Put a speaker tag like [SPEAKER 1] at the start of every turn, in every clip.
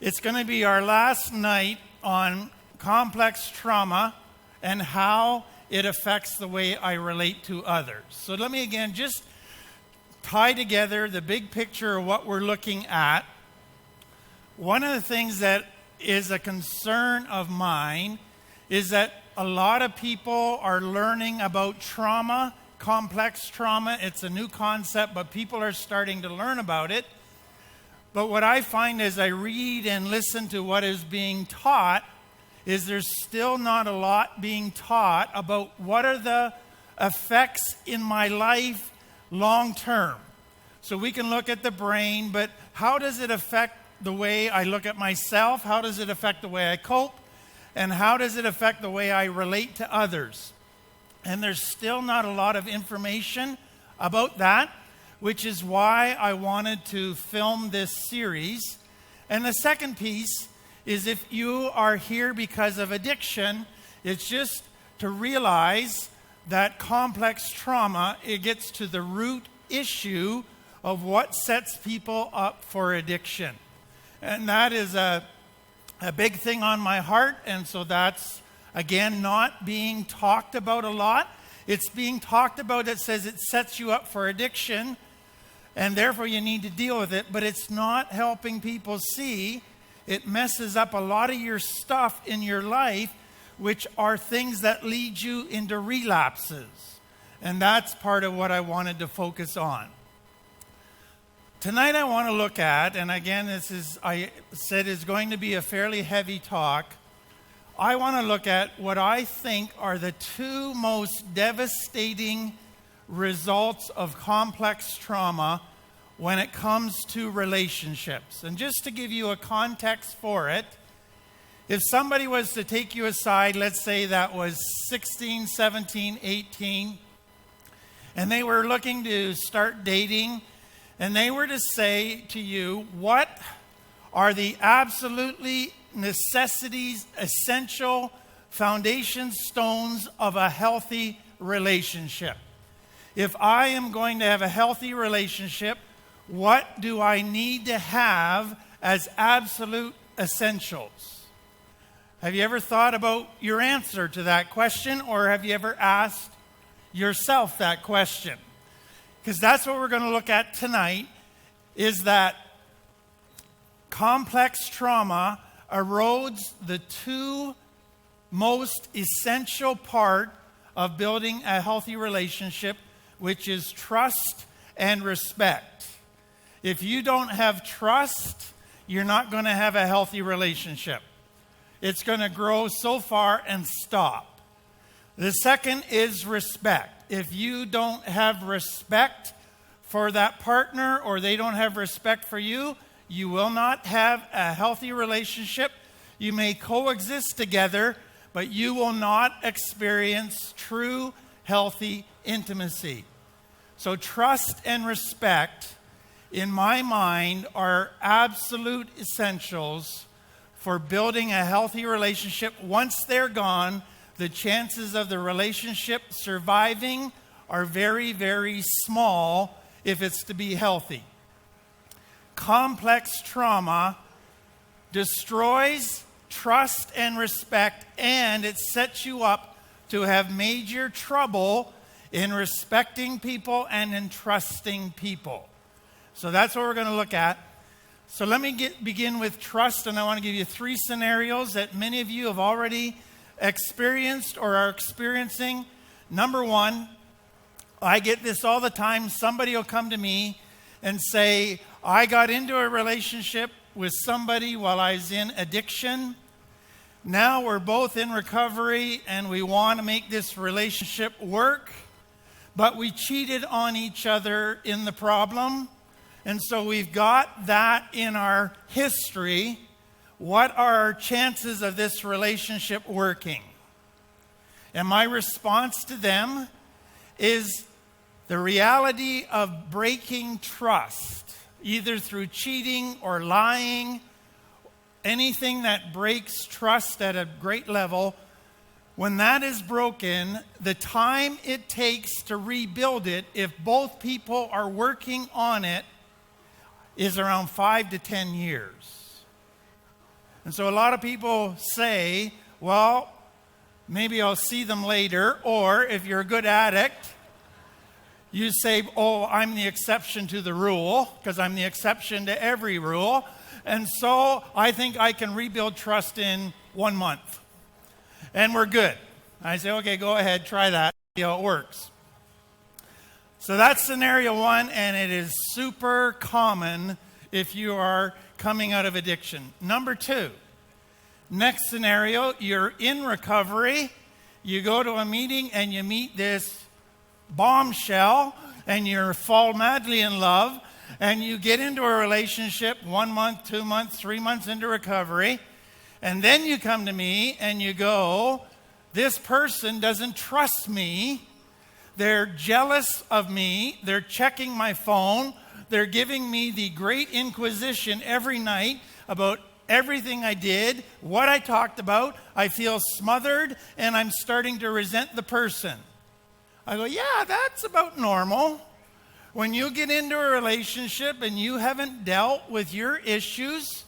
[SPEAKER 1] It's going to be our last night on complex trauma and how it affects the way I relate to others. So let me again just tie together the big picture of what we're looking at. One of the things that is a concern of mine is that a lot of people are learning about trauma, complex trauma. It's a new concept, but people are starting to learn about it. But what I find as I read and listen to what is being taught is there's still not a lot being taught about what are the effects in my life long term. So we can look at the brain, but how does it affect the way I look at myself? How does it affect the way I cope? And how does it affect the way I relate to others? And there's still not a lot of information about that, which is why I wanted to film this series. And the second piece is if you are here because of addiction, it's just to realize that complex trauma, it gets to the root issue of what sets people up for addiction. And that is a big thing on my heart, and so that's, again, not being talked about a lot. It's being talked about that says it sets you up for addiction, and therefore you need to deal with it, but it's not helping people see it messes up a lot of your stuff in your life, which are things that lead you into relapses. And that's part of what I wanted to focus on. Tonight I want to look at, and again I said is going to be a fairly heavy talk. I want to look at what I think are the two most devastating results of complex trauma when it comes to relationships. And just to give you a context for it, if somebody was to take you aside, let's say that was 16, 17, 18, and they were looking to start dating, and they were to say to you, what are the absolutely necessities, essential foundation stones of a healthy relationship? If I am going to have a healthy relationship, what do I need to have as absolute essentials? Have you ever thought about your answer to that question, or have you ever asked yourself that question? Because that's what we're going to look at tonight, is that complex trauma erodes the two most essential part of building a healthy relationship, which is trust and respect. If you don't have trust, you're not going to have a healthy relationship. It's going to grow so far and stop. The second is respect. If you don't have respect for that partner, or they don't have respect for you, you will not have a healthy relationship. You may coexist together, but you will not experience true, healthy intimacy. So trust and respect, in my mind, are absolute essentials for building a healthy relationship. Once they're gone, the chances of the relationship surviving are very, very small if it's to be healthy. Complex trauma destroys trust and respect, and it sets you up to have major trouble in respecting people and in trusting people. So that's what we're going to look at. So let me begin with trust, and I want to give you three scenarios that many of you have already experienced or are experiencing. Number one, I get this all the time. Somebody will come to me and say, I got into a relationship with somebody while I was in addiction. Now we're both in recovery and we want to make this relationship work, but we cheated on each other in the problem. And so we've got that in our history. What are our chances of this relationship working? And my response to them is the reality of breaking trust, either through cheating or lying, anything that breaks trust at a great level. When that is broken, the time it takes to rebuild it, if both people are working on it, is around 5 to 10 years. And so a lot of people say, well, maybe I'll see them later. Or if you're a good addict, you say, oh, I'm the exception to the rule because I'm the exception to every rule. And so I think I can rebuild trust in 1 month. And we're good. I say, okay, go ahead, try that, see how it works. So that's scenario one, and it is super common if you are coming out of addiction. Number two, next scenario, you're in recovery. You go to a meeting and you meet this bombshell and you fall madly in love and you get into a relationship 1 month, 2 months, 3 months into recovery. And then you come to me and you go, this person doesn't trust me. They're jealous of me. They're checking my phone. They're giving me the great inquisition every night about everything I did, what I talked about. I feel smothered and I'm starting to resent the person. I go, yeah, that's about normal. When you get into a relationship and you haven't dealt with your issues,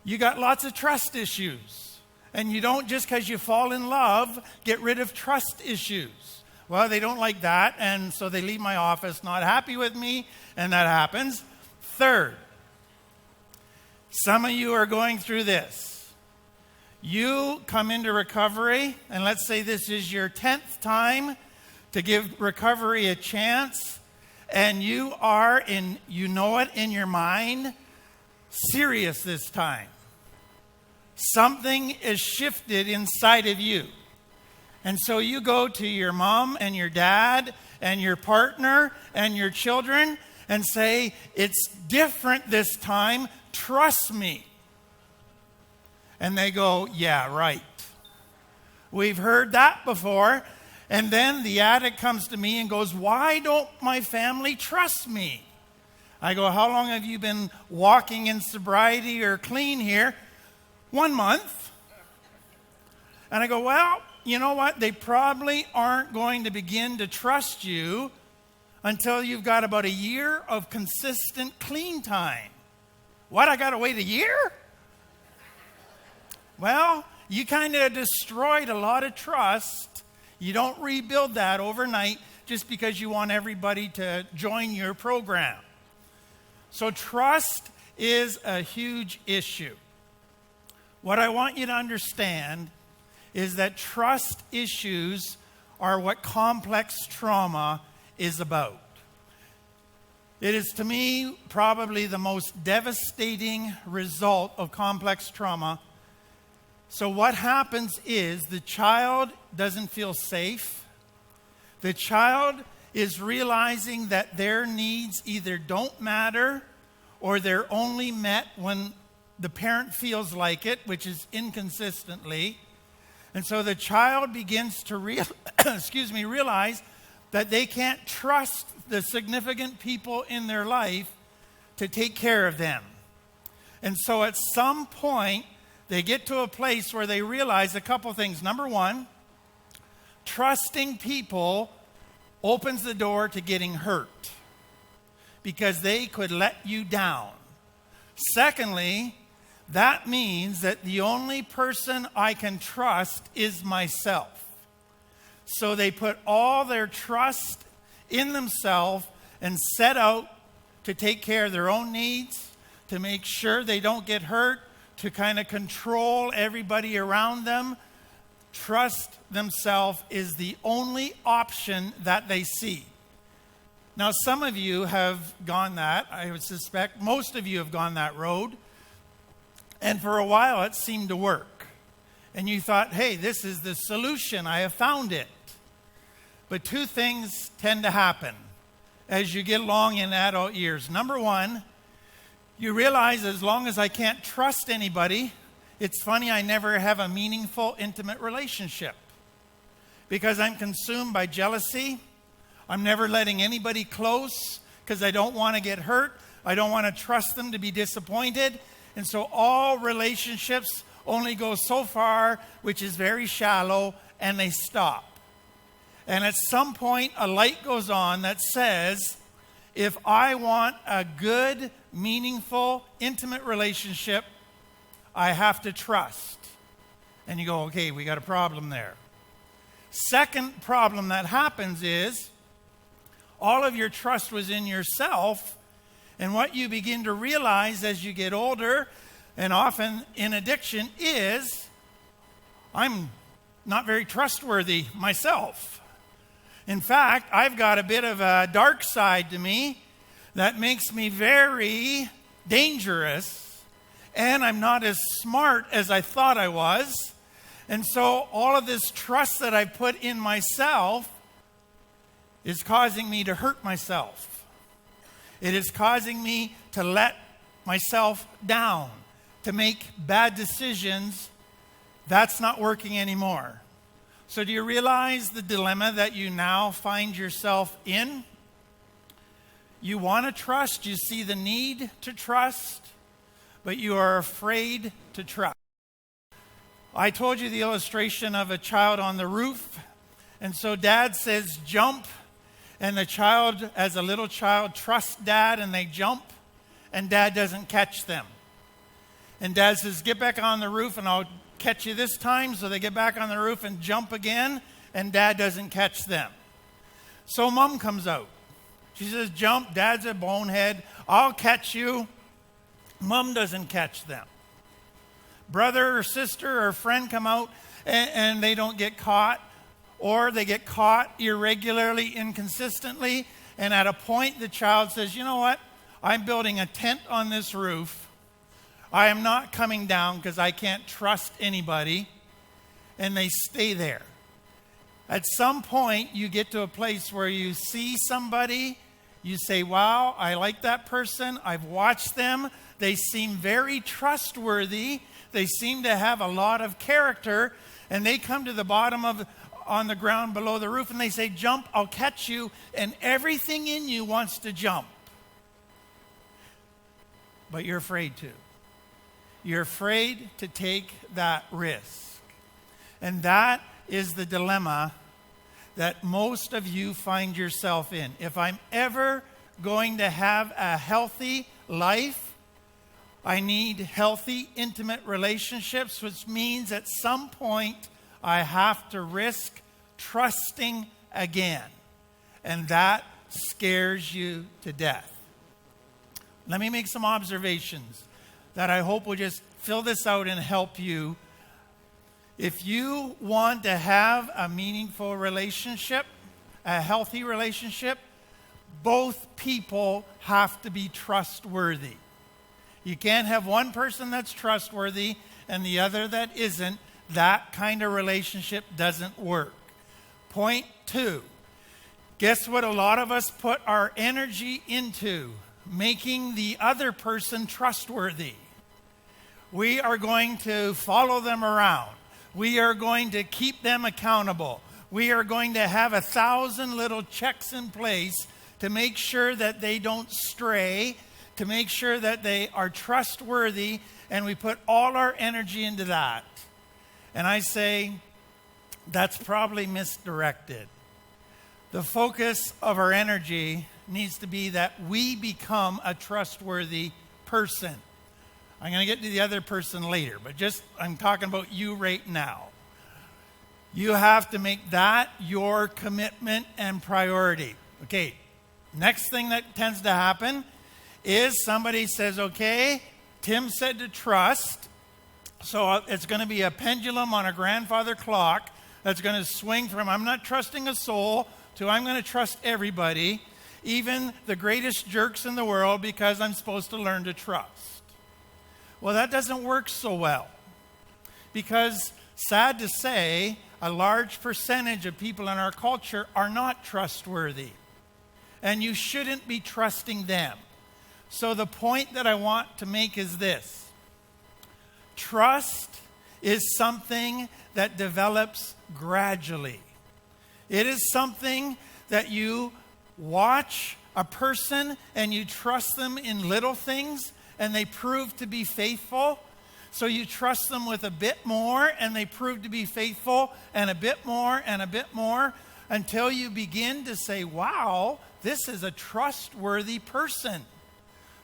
[SPEAKER 1] you got lots of trust issues. And you don't, just because you fall in love, get rid of trust issues. Well, they don't like that, and so they leave my office not happy with me, and that happens. Third, some of you are going through this. You come into recovery, and let's say this is your 10th time to give recovery a chance, and you are, you know it in your mind, serious this time. Something is shifted inside of you. And so you go to your mom and your dad and your partner and your children and say, it's different this time, trust me. And they go, yeah, right. We've heard that before. And then the addict comes to me and goes, why don't my family trust me? I go, how long have you been walking in sobriety or clean here? 1 month. And I go, well, you know what? They probably aren't going to begin to trust you until you've got about a year of consistent clean time. What, I got to wait a year? Well, you kind of destroyed a lot of trust. You don't rebuild that overnight just because you want everybody to join your program. So trust is a huge issue. What I want you to understand is that trust issues are what complex trauma is about. It is, to me, probably the most devastating result of complex trauma. So what happens is the child doesn't feel safe. The child is realizing that their needs either don't matter or they're only met when the parent feels like it, which is inconsistently. And so the child begins to realize that they can't trust the significant people in their life to take care of them. And so at some point, they get to a place where they realize a couple things. Number one, trusting people opens the door to getting hurt because they could let you down. Secondly, that means that the only person I can trust is myself. So they put all their trust in themselves and set out to take care of their own needs, to make sure they don't get hurt, to kind of control everybody around them. Trust themselves is the only option that they see. Now, some of you have gone that. I would suspect most of you have gone that road. And for a while, it seemed to work. And you thought, hey, this is the solution. I have found it. But two things tend to happen as you get along in adult years. Number one, you realize as long as I can't trust anybody, it's funny, I never have a meaningful, intimate relationship. Because I'm consumed by jealousy. I'm never letting anybody close because I don't want to get hurt. I don't want to trust them to be disappointed. And so all relationships only go so far, which is very shallow, and they stop. And at some point, a light goes on that says, if I want a good, meaningful, intimate relationship, I have to trust. And you go, okay, we got a problem there. Second problem that happens is all of your trust was in yourself. And what you begin to realize as you get older, and often in addiction, is I'm not very trustworthy myself. In fact, I've got a bit of a dark side to me that makes me very dangerous, and I'm not as smart as I thought I was. And so all of this trust that I put in myself is causing me to hurt myself. It is causing me to let myself down, to make bad decisions. That's not working anymore. So do you realize the dilemma that you now find yourself in? You want to trust, you see the need to trust, but you are afraid to trust. I told you the illustration of a child on the roof, and so dad says jump, and the child, as a little child, trusts dad and they jump, and dad doesn't catch them. And dad says, get back on the roof and I'll catch you this time. So they get back on the roof and jump again, and dad doesn't catch them. So mom comes out. She says, jump, dad's a bonehead, I'll catch you. Mom doesn't catch them. Brother or sister or friend come out and they don't get caught, or they get caught irregularly, inconsistently, and at a point the child says, you know what, I'm building a tent on this roof. I am not coming down because I can't trust anybody, and they stay there. At some point, you get to a place where you see somebody, you say, wow, I like that person, I've watched them, they seem very trustworthy, they seem to have a lot of character, and they come to the bottom of, on the ground below the roof, and they say, jump, I'll catch you, and everything in you wants to jump. But you're afraid to. You're afraid to take that risk. And that is the dilemma that most of you find yourself in. If I'm ever going to have a healthy life, I need healthy, intimate relationships, which means at some point I have to risk trusting again. And that scares you to death. Let me make some observations that I hope will just fill this out and help you. If you want to have a meaningful relationship, a healthy relationship, both people have to be trustworthy. You can't have one person that's trustworthy and the other that isn't. That kind of relationship doesn't work. Point 2. Guess what a lot of us put our energy into? Making the other person trustworthy. We are going to follow them around. We are going to keep them accountable. We are going to have 1,000 little checks in place to make sure that they don't stray, to make sure that they are trustworthy, and we put all our energy into that. And I say, that's probably misdirected. The focus of our energy needs to be that we become a trustworthy person. I'm going to get to the other person later, but I'm talking about you right now. You have to make that your commitment and priority. Okay, next thing that tends to happen is somebody says, okay, Tim said to trust, so it's going to be a pendulum on a grandfather clock that's going to swing from I'm not trusting a soul to I'm going to trust everybody, even the greatest jerks in the world, because I'm supposed to learn to trust. Well, that doesn't work so well, because sad to say, a large percentage of people in our culture are not trustworthy, and you shouldn't be trusting them. So the point that I want to make is this. Trust is something that develops gradually. It is something that you watch a person and you trust them in little things and they prove to be faithful. So you trust them with a bit more and they prove to be faithful, and a bit more and a bit more, until you begin to say, wow, this is a trustworthy person.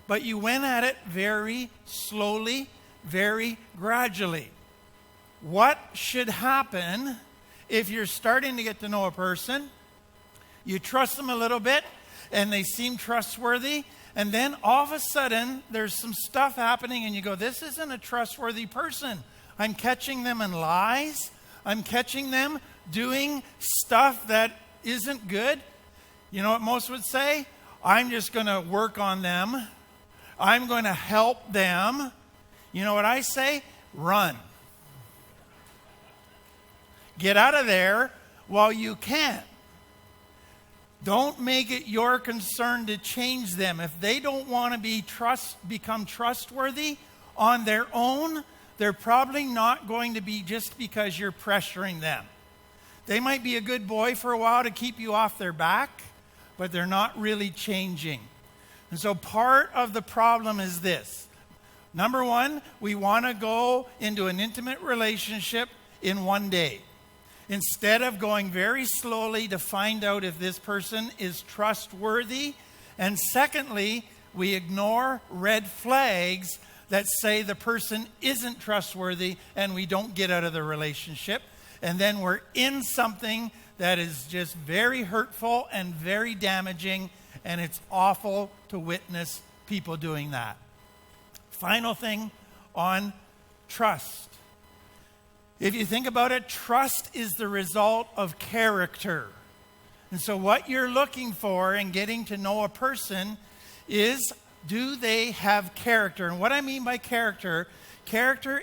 [SPEAKER 1] But you went at it very slowly, very gradually. What should happen if you're starting to get to know a person, you trust them a little bit, and they seem trustworthy, and then all of a sudden, there's some stuff happening, and you go, this isn't a trustworthy person. I'm catching them in lies. I'm catching them doing stuff that isn't good. You know what most would say? I'm just going to work on them. I'm going to help them. You know what I say? Run. Get out of there while you can. Don't make it your concern to change them. If they don't want to become trustworthy on their own, they're probably not going to be just because you're pressuring them. They might be a good boy for a while to keep you off their back, but they're not really changing. And so part of the problem is this. Number one, we want to go into an intimate relationship in one day, instead of going very slowly to find out if this person is trustworthy. And secondly, we ignore red flags that say the person isn't trustworthy, and we don't get out of the relationship. And then we're in something that is just very hurtful and very damaging, and it's awful to witness people doing that. Final thing on trust. If you think about it, trust is the result of character. And so what you're looking for in getting to know a person is, do they have character? And what I mean by character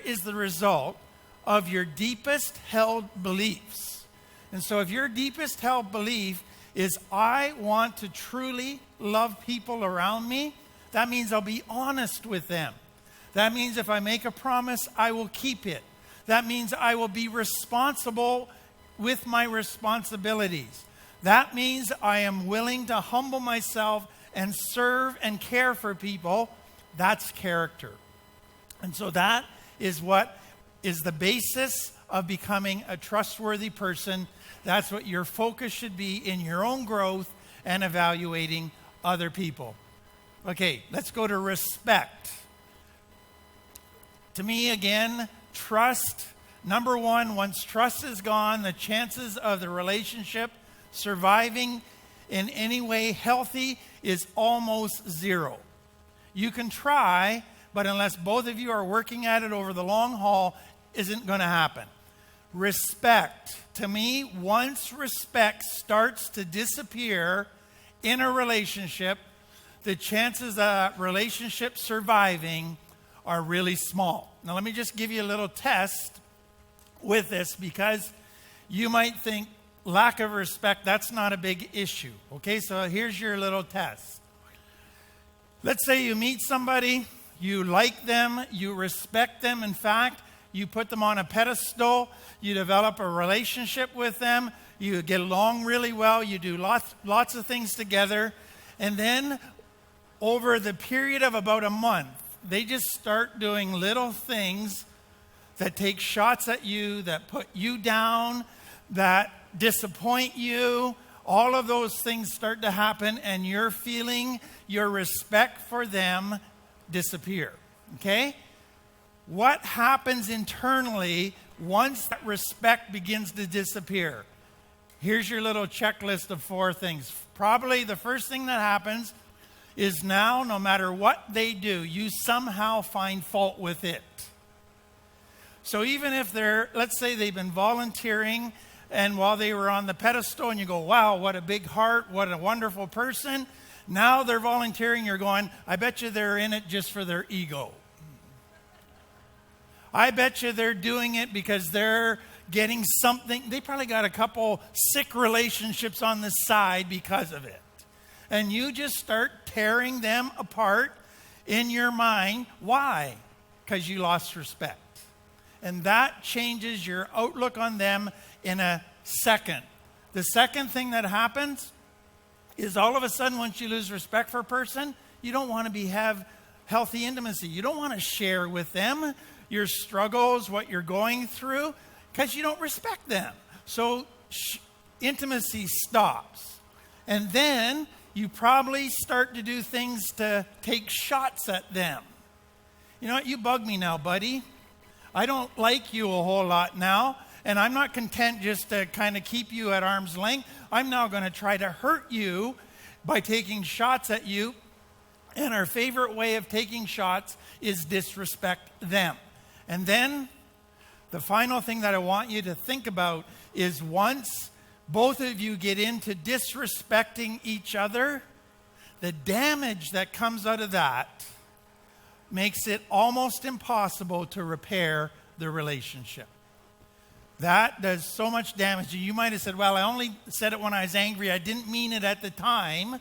[SPEAKER 1] is the result of your deepest held beliefs. And so if your deepest held belief is, I want to truly love people around me, that means I'll be honest with them. That means if I make a promise, I will keep it. That means I will be responsible with my responsibilities. That means I am willing to humble myself and serve and care for people. That's character. And so that is what is the basis of becoming a trustworthy person. That's what your focus should be in your own growth and evaluating other people. Okay, let's go to respect. To me, again, trust, number one, once trust is gone, the chances of the relationship surviving in any way healthy is almost zero. You can try, but unless both of you are working at it over the long haul, isn't going to happen. Respect. To me, once respect starts to disappear in a relationship, the chances of that relationship surviving are really small. Now, let me just give you a little test with this, because you might think lack of respect, that's not a big issue. Okay, so here's your little test. Let's say you meet somebody, you like them, you respect them. In fact, you put them on a pedestal, you develop a relationship with them, you get along really well, you do lots of things together, and then over the period of about a month, they just start doing little things that take shots at you, that put you down, that disappoint you. All of those things start to happen, and your feeling, your respect for them disappear. Okay? What happens internally once that respect begins to disappear? Here's your little checklist of 4 things. Probably the first thing that happens is now, no matter what they do, you somehow find fault with it. So even if let's say they've been volunteering, and while they were on the pedestal, and you go, wow, what a big heart, what a wonderful person. Now they're volunteering, you're going, I bet you they're in it just for their ego. I bet you they're doing it because they're getting something. They probably got a couple sick relationships on the side because of it. And you just start tearing them apart in your mind. Why? Because you lost respect. And that changes your outlook on them in a second. The second thing that happens is all of a sudden, once you lose respect for a person, you don't want to have healthy intimacy. You don't want to share with them your struggles, what you're going through, because you don't respect them. So intimacy stops. And then you probably start to do things to take shots at them. You know what? You bug me now, buddy. I don't like you a whole lot now, and I'm not content just to kind of keep you at arm's length. I'm now going to try to hurt you by taking shots at you. And our favorite way of taking shots is disrespect them. And then the final thing that I want you to think about is once both of you get into disrespecting each other, the damage that comes out of that makes it almost impossible to repair the relationship. That does so much damage. You might have said, well, I only said it when I was angry. I didn't mean it at the time.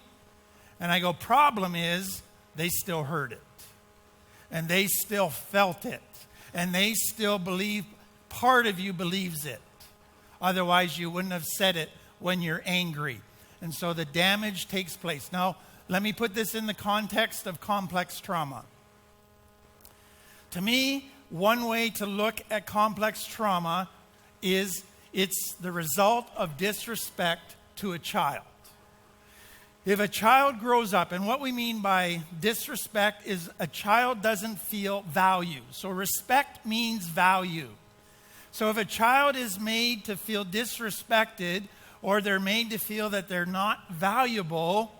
[SPEAKER 1] And I go, problem is, they still heard it. And they still felt it. And they still believe, part of you believes it. Otherwise, you wouldn't have said it when you're angry. And so the damage takes place. Now, let me put this in the context of complex trauma. To me, one way to look at complex trauma is it's the result of disrespect to a child. If a child grows up, and what we mean by disrespect is a child doesn't feel value. So respect means value. So if a child is made to feel disrespected, or they're made to feel that they're not valuable,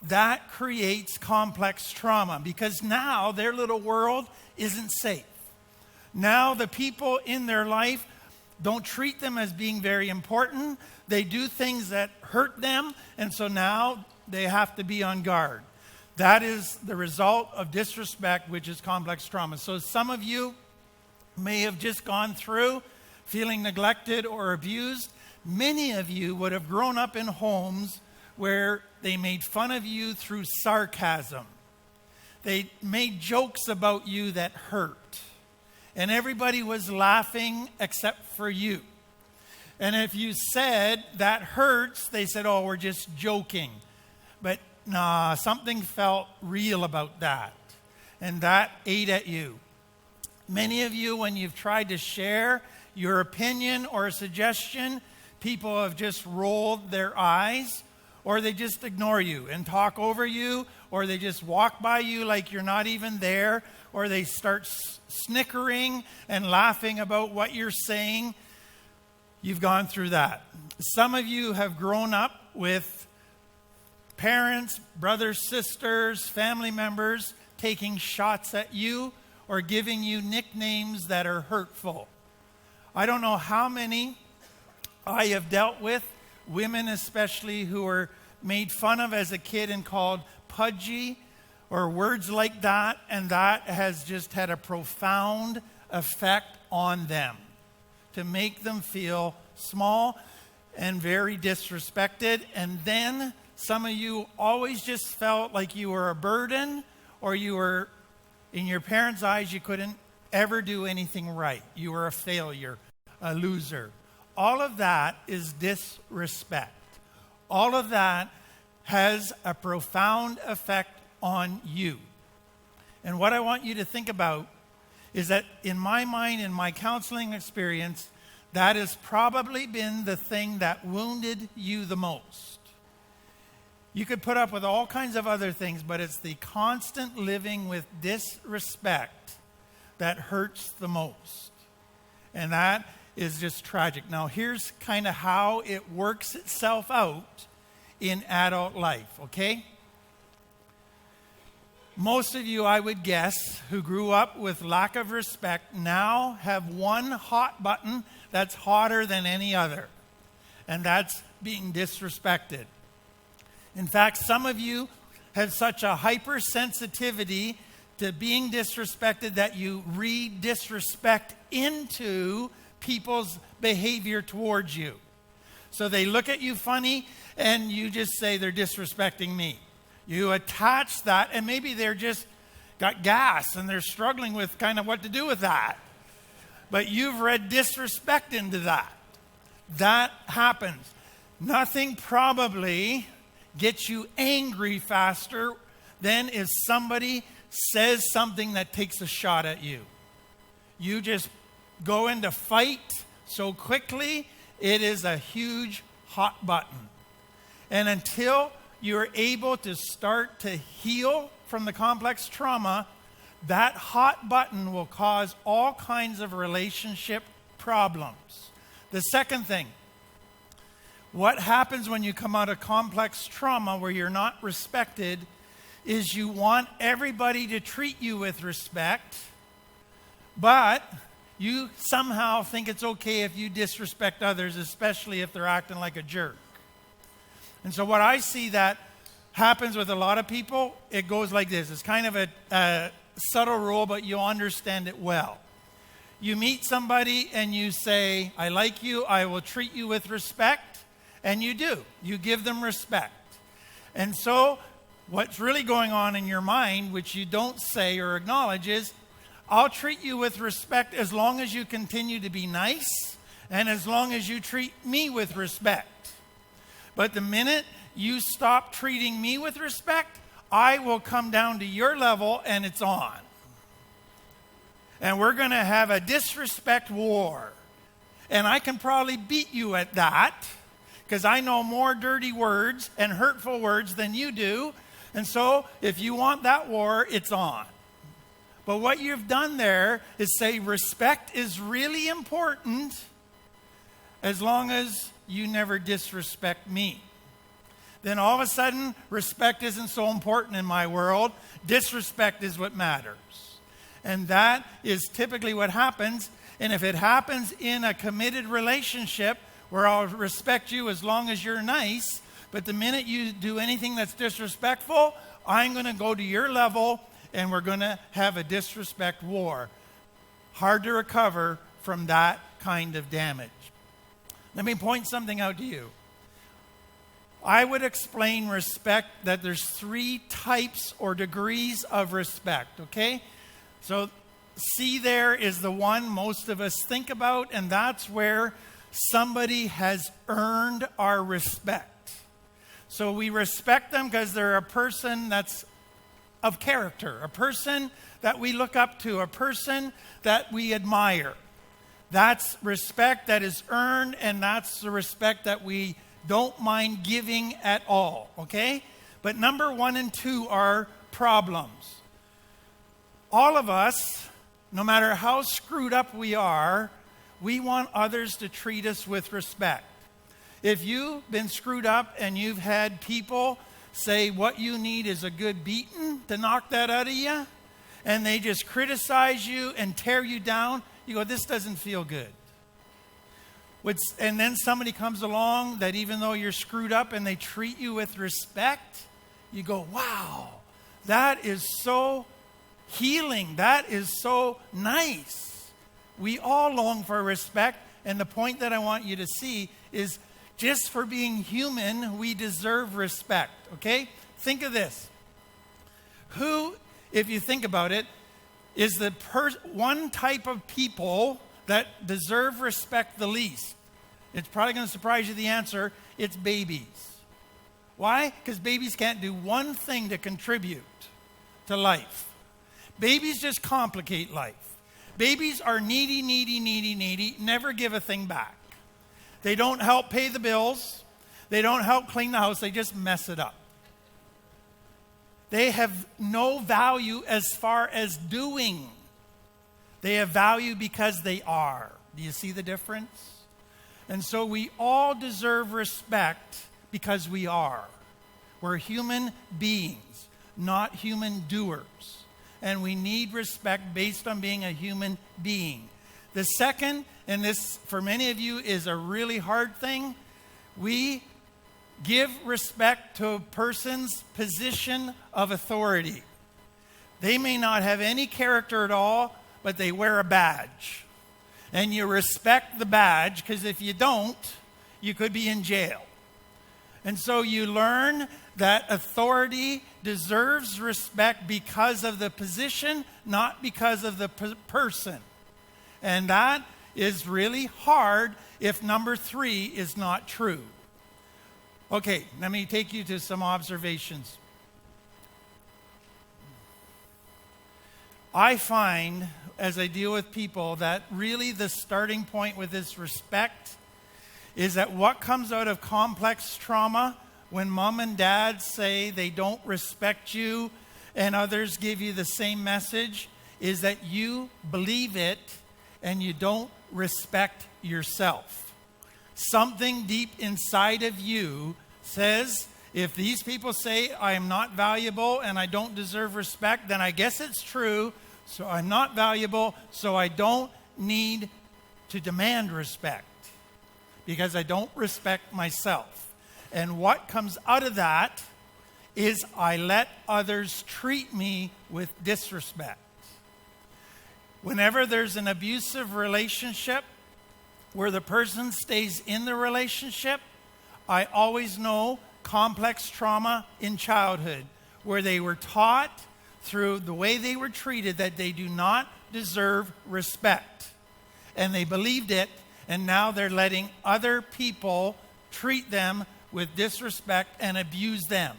[SPEAKER 1] that creates complex trauma, because now their little world isn't safe. Now the people in their life don't treat them as being very important. They do things that hurt them, and so now they have to be on guard. That is the result of disrespect, which is complex trauma. So some of you may have just gone through feeling neglected or abused. Many of you would have grown up in homes where they made fun of you through sarcasm. They made jokes about you that hurt. And everybody was laughing except for you. And if you said, that hurts, they said, oh, we're just joking. But nah, something felt real about that. And that ate at you. Many of you, when you've tried to share your opinion or a suggestion, people have just rolled their eyes, or they just ignore you and talk over you, or they just walk by you like you're not even there, or they start snickering and laughing about what you're saying. You've gone through that. Some of you have grown up with parents, brothers, sisters, family members taking shots at you or giving you nicknames that are hurtful. I don't know how many I have dealt with, women especially, who were made fun of as a kid and called pudgy or words like that, and that has just had a profound effect on them to make them feel small and very disrespected. And then some of you always just felt like you were a burden, or you were, in your parents' eyes, you couldn't ever do anything right. You were a failure, a loser. All of that is disrespect. All of that has a profound effect on you. And what I want you to think about is that in my mind, in my counseling experience, that has probably been the thing that wounded you the most. You could put up with all kinds of other things, but it's the constant living with disrespect that hurts the most. And that is just tragic. Now, here's kind of how it works itself out in adult life, okay? Most of you, I would guess, who grew up with lack of respect now have one hot button that's hotter than any other, and that's being disrespected. In fact, some of you have such a hypersensitivity to being disrespected that you read disrespect into people's behavior towards you. So they look at you funny and you just say they're disrespecting me. You attach that, and maybe they're just got gas and they're struggling with kind of what to do with that. But you've read disrespect into that. That happens. Nothing probably gets you angry faster than if somebody says something that takes a shot at you. You just go into fight so quickly, it is a huge hot button. And until you're able to start to heal from the complex trauma, that hot button will cause all kinds of relationship problems. The second thing, what happens when you come out of complex trauma where you're not respected is you want everybody to treat you with respect, but you somehow think it's okay if you disrespect others, especially if they're acting like a jerk. And so what I see that happens with a lot of people, it goes like this. It's kind of a subtle rule, but you'll understand it well. You meet somebody and you say, I like you, I will treat you with respect, and you do. You give them respect. And so what's really going on in your mind, which you don't say or acknowledge, is I'll treat you with respect as long as you continue to be nice and as long as you treat me with respect. But the minute you stop treating me with respect, I will come down to your level and it's on. And we're going to have a disrespect war. And I can probably beat you at that because I know more dirty words and hurtful words than you do. And so if you want that war, it's on. But what you've done there is say respect is really important as long as you never disrespect me. Then all of a sudden, respect isn't so important in my world. Disrespect is what matters. And that is typically what happens. And if it happens in a committed relationship where I'll respect you as long as you're nice, but the minute you do anything that's disrespectful, I'm going to go to your level and we're going to have a disrespect war. Hard to recover from that kind of damage. Let me point something out to you. I would explain respect that there's 3 types or degrees of respect, okay? So C there is the one most of us think about, and that's where somebody has earned our respect. So we respect them because they're a person that's of character, a person that we look up to, a person that we admire. That's respect that is earned, and that's the respect that we don't mind giving at all, okay? But number 1 and 2 are problems. All of us, no matter how screwed up we are, we want others to treat us with respect. If you've been screwed up and you've had people say what you need is a good beating to knock that out of you, and they just criticize you and tear you down, you go, this doesn't feel good. And then somebody comes along that even though you're screwed up and they treat you with respect, you go, wow, that is so healing. That is so nice. We all long for respect. And the point that I want you to see is just for being human, we deserve respect. Okay? Think of this. Who, if you think about it, is the one type of people that deserve respect the least? It's probably going to surprise you the answer. It's babies. Why? Because babies can't do one thing to contribute to life. Babies just complicate life. Babies are needy, never give a thing back. They don't help pay the bills. They don't help clean the house. They just mess it up. They have no value as far as doing. They have value because they are. Do you see the difference? And so we all deserve respect because we are. We're human beings, not human doers. And we need respect based on being a human being. The second, and this for many of you is a really hard thing, we give respect to a person's position of authority. They may not have any character at all, but they wear a badge. And you respect the badge because if you don't, you could be in jail. And so you learn that authority deserves respect because of the position, not because of the person. And that is really hard if number 3 is not true. Okay, let me take you to some observations. I find, as I deal with people, that really the starting point with this respect is that what comes out of complex trauma when mom and dad say they don't respect you and others give you the same message is that you believe it and you don't respect yourself. Something deep inside of you says, if these people say I am not valuable and I don't deserve respect, then I guess it's true. So I'm not valuable, so I don't need to demand respect because I don't respect myself. And what comes out of that is I let others treat me with disrespect. Whenever there's an abusive relationship where the person stays in the relationship, I always know complex trauma in childhood where they were taught through the way they were treated that they do not deserve respect. And they believed it, and now they're letting other people treat them with disrespect and abuse them.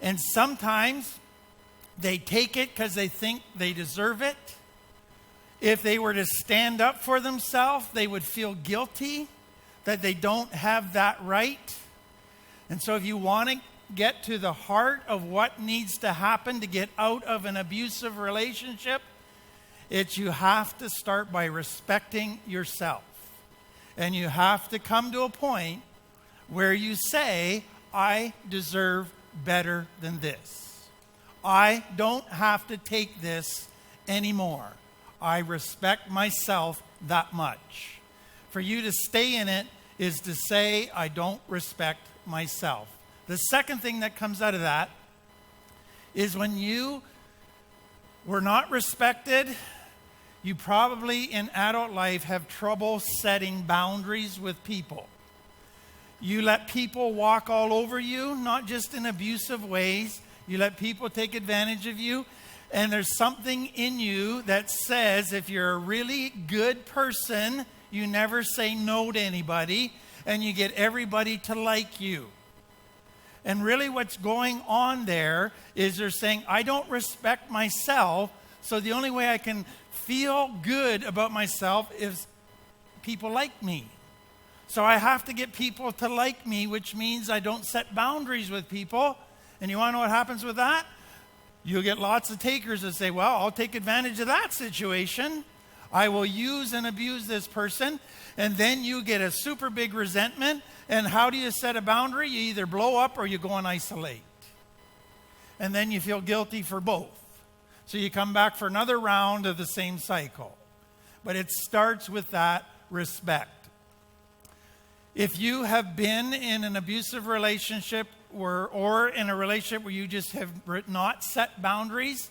[SPEAKER 1] And sometimes they take it because they think they deserve it. If they were to stand up for themselves, they would feel guilty that they don't have that right. And so if you want to get to the heart of what needs to happen to get out of an abusive relationship, it's you have to start by respecting yourself. And you have to come to a point where you say, I deserve better than this. I don't have to take this anymore. I respect myself that much. For you to stay in it is to say, I don't respect myself. The second thing that comes out of that is when you were not respected, you probably in adult life have trouble setting boundaries with people. You let people walk all over you, not just in abusive ways. You let people take advantage of you. And there's something in you that says if you're a really good person, you never say no to anybody and you get everybody to like you. And really what's going on there is they're saying, I don't respect myself, so the only way I can feel good about myself is people like me. So I have to get people to like me, which means I don't set boundaries with people. And you want to know what happens with that? You'll get lots of takers that say, well, I'll take advantage of that situation. I will use and abuse this person. And then you get a super big resentment. And how do you set a boundary? You either blow up or you go and isolate. And then you feel guilty for both. So you come back for another round of the same cycle. But it starts with that respect. If you have been in an abusive relationship or in a relationship where you just have not set boundaries,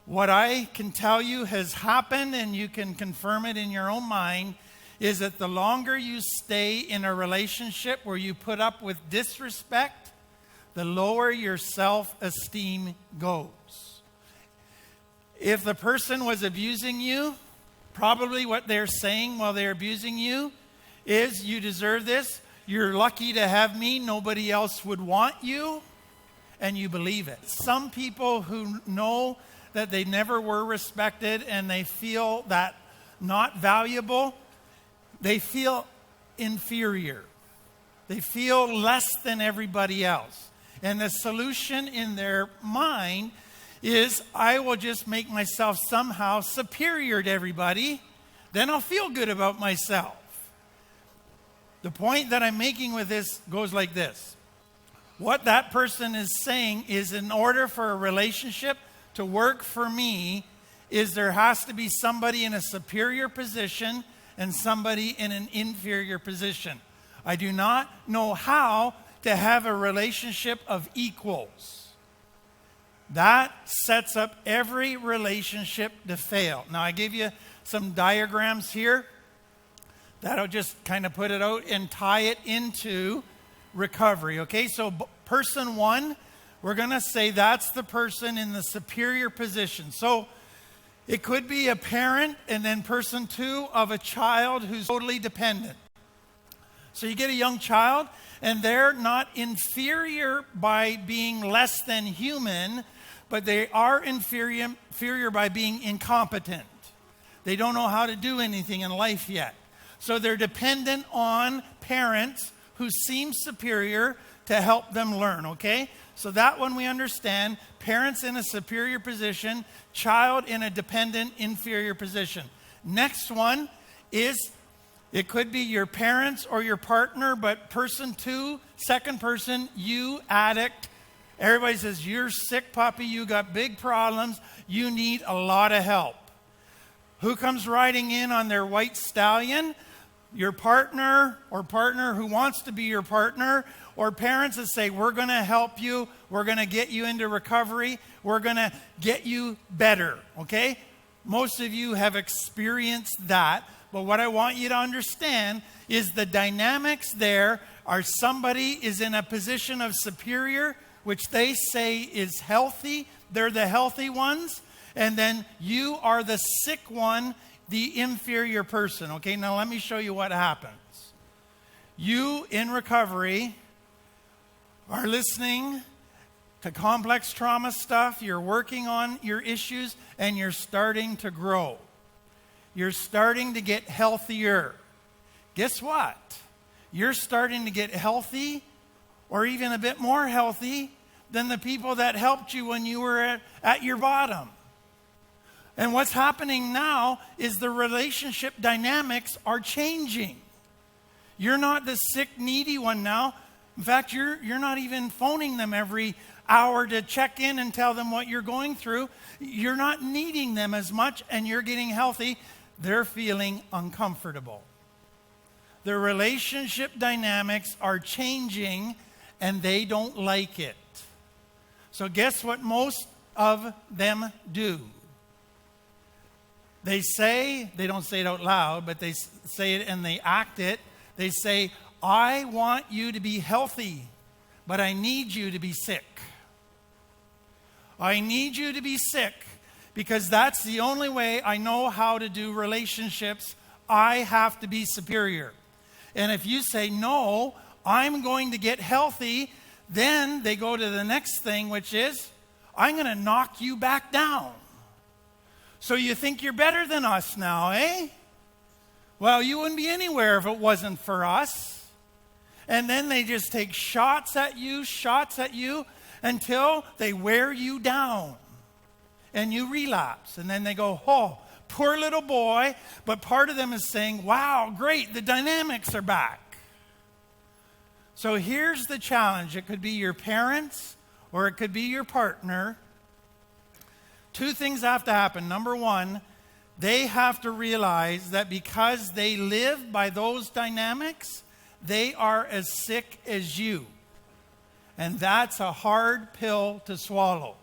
[SPEAKER 1] what I can tell you has happened, and you can confirm it in your own mind, is that the longer you stay in a relationship where you put up with disrespect, the lower your self-esteem goes. If the person was abusing you, probably what they're saying while they're abusing you is, you deserve this. You're lucky to have me. Nobody else would want you. And you believe it. Some people who know that they never were respected and they feel that not valuable, they feel inferior. They feel less than everybody else. And the solution in their mind is, I will just make myself somehow superior to everybody. Then I'll feel good about myself. The point that I'm making with this goes like this. What that person is saying is, in order for a relationship to work for me, is there has to be somebody in a superior position and somebody in an inferior position. I do not know how to have a relationship of equals. That sets up every relationship to fail. Now, I gave you some diagrams here. That'll just kind of put it out and tie it into recovery. Okay, so person one, we're going to say that's the person in the superior position. So it could be a parent, and then person two of a child who's totally dependent. So you get a young child, and they're not inferior by being less than human, but they are inferior by being incompetent. They don't know how to do anything in life yet. So they're dependent on parents who seems superior to help them learn, okay? So that one we understand. Parents in a superior position, child in a dependent, inferior position. Next one is, it could be your parents or your partner, but person two, second person, you, addict. Everybody says, you're sick, puppy, you got big problems, you need a lot of help. Who comes riding in on their white stallion? Your partner or partner who wants to be your partner, or parents that say, we're going to help you, we're going to get you into recovery, we're going to get you better, okay? Most of you have experienced that, but what I want you to understand is the dynamics there are somebody is in a position of superior, which they say is healthy, they're the healthy ones, and then you are the sick one, the inferior person. Okay, now let me show you what happens. You in recovery are listening to complex trauma stuff, you're working on your issues, and you're starting to grow. You're starting to get healthier. Guess what? You're starting to get healthy, or even a bit more healthy, than the people that helped you when you were at your bottom. And what's happening now is the relationship dynamics are changing. You're not the sick, needy one now. In fact, you're not even phoning them every hour to check in and tell them what you're going through. You're not needing them as much, and you're getting healthy. They're feeling uncomfortable. The relationship dynamics are changing, and they don't like it. So guess what most of them do? They don't say it out loud, but they say it and they act it. They say, I want you to be healthy, but I need you to be sick. I need you to be sick because that's the only way I know how to do relationships. I have to be superior. And if you say, no, I'm going to get healthy, then they go to the next thing, which is, I'm going to knock you back down. So you think you're better than us now, eh? Well, you wouldn't be anywhere if it wasn't for us. And then they just take shots at you, until they wear you down. And you relapse. And then they go, oh, poor little boy. But part of them is saying, wow, great, the dynamics are back. So here's the challenge. It could be your parents or it could be your partner. Two things have to happen. Number one, they have to realize that because they live by those dynamics, they are as sick as you. And that's a hard pill to swallow.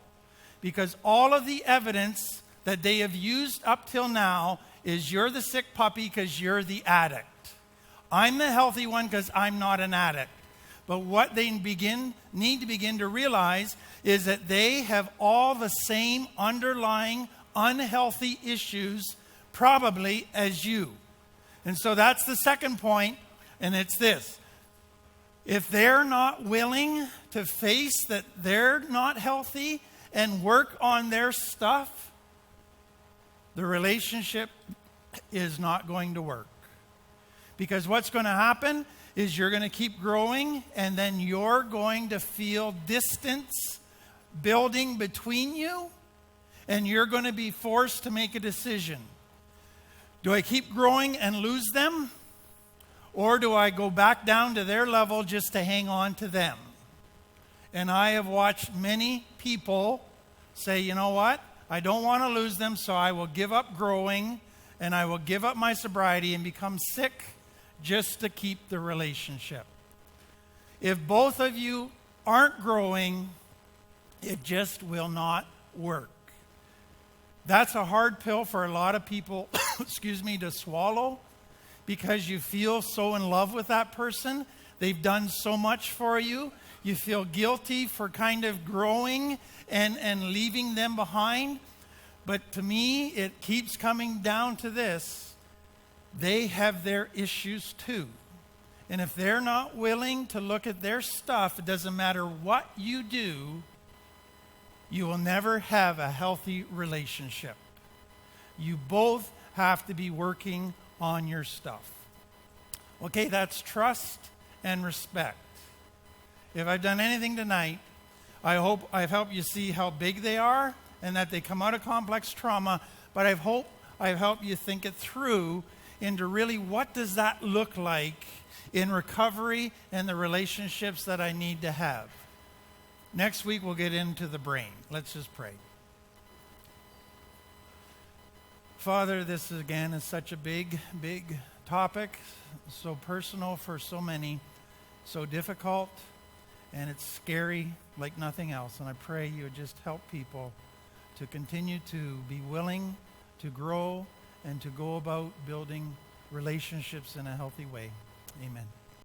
[SPEAKER 1] Because all of the evidence that they have used up till now is you're the sick puppy because you're the addict. I'm the healthy one because I'm not an addict. But what they need to begin to realize is that they have all the same underlying unhealthy issues probably as you. And so that's the second point, and it's this. If they're not willing to face that they're not healthy and work on their stuff, the relationship is not going to work. Because what's going to happen is you're going to keep growing, and then you're going to feel distance building between you, and you're going to be forced to make a decision. Do I keep growing and lose them? Or do I go back down to their level just to hang on to them? And I have watched many people say, you know what? I don't want to lose them, so I will give up growing, and I will give up my sobriety and become sick just to keep the relationship. If both of you aren't growing, it just will not work. That's a hard pill for a lot of people, to swallow, because you feel so in love with that person. They've done so much for you. You feel guilty for kind of growing and leaving them behind. But to me, it keeps coming down to this. They have their issues too. And if they're not willing to look at their stuff, it doesn't matter what you do, you will never have a healthy relationship. You both have to be working on your stuff. Okay, that's trust and respect. If I've done anything tonight, I hope I've helped you see how big they are and that they come out of complex trauma, but I hope I've helped you think it through into really what does that look like in recovery and the relationships that I need to have. Next week we'll get into the brain. Let's just pray. Father, this again is such a big, big topic, so personal for so many, so difficult, and it's scary like nothing else. And I pray you would just help people to continue to be willing to grow and to go about building relationships in a healthy way. Amen.